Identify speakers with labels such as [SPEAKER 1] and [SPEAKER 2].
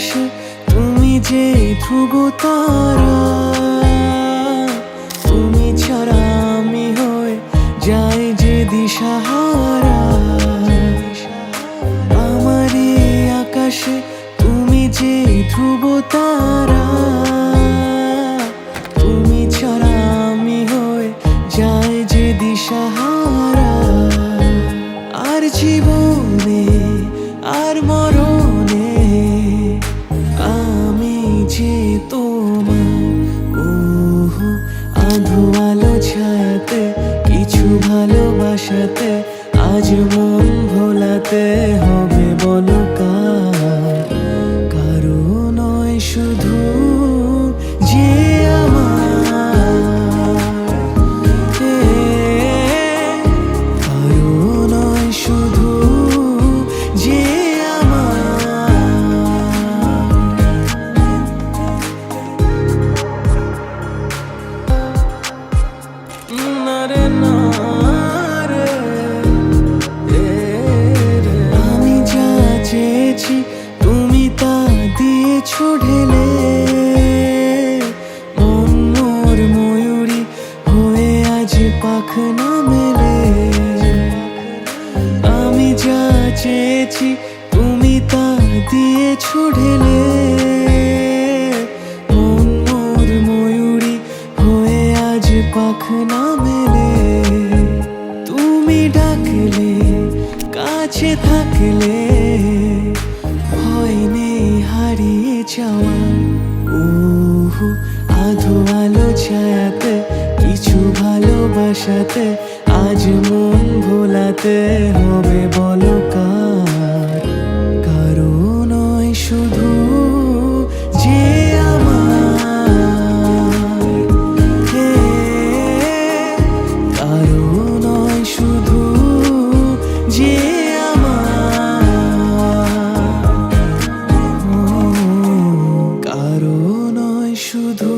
[SPEAKER 1] আকাশে তুমি যে ধ্রুব তারা, তুমি ছাড়া আমি হয়ে যাই যে দিশাহারা। আমার এই আকাশে তুমি যে ধ্রুব তারা, তুমি ছাড়া আমি হয়ে যাই যে দিশাহারা। আর জীবনে আর মরণে আমি যে তোমার। ওহো আধো আলো ছায়াতে কিছু ভালোবাসাতে আজ মন ভোলাতে হবে বলো কার? কারো নয় শুধু যে আমার, কারো নয় শুধু যে আমি যা চেয়েছি তুমি তা দিয়েছো ঢেলে। মন মোর ময়ূরী হয়ে আজ পাখনা মেলে। আমি যা চেয়েছি তুমি তা দিয়েছো ঢেলে। মন মোর ময়ূরী হয়ে আজ পাখনা মেলে। তুমি ডাকলে কাছে থাকলে ভয় নেই হারিয়ে যাওয়ার। ওহো আধো আলো ছায়াতে কিছু ভালোবাসাতে আজ মন ভোলাতে হবে বলো কার? কারো নয় শুধু যে আমার, কারো নয় শুধু যে আমার, কারো নয় শুধু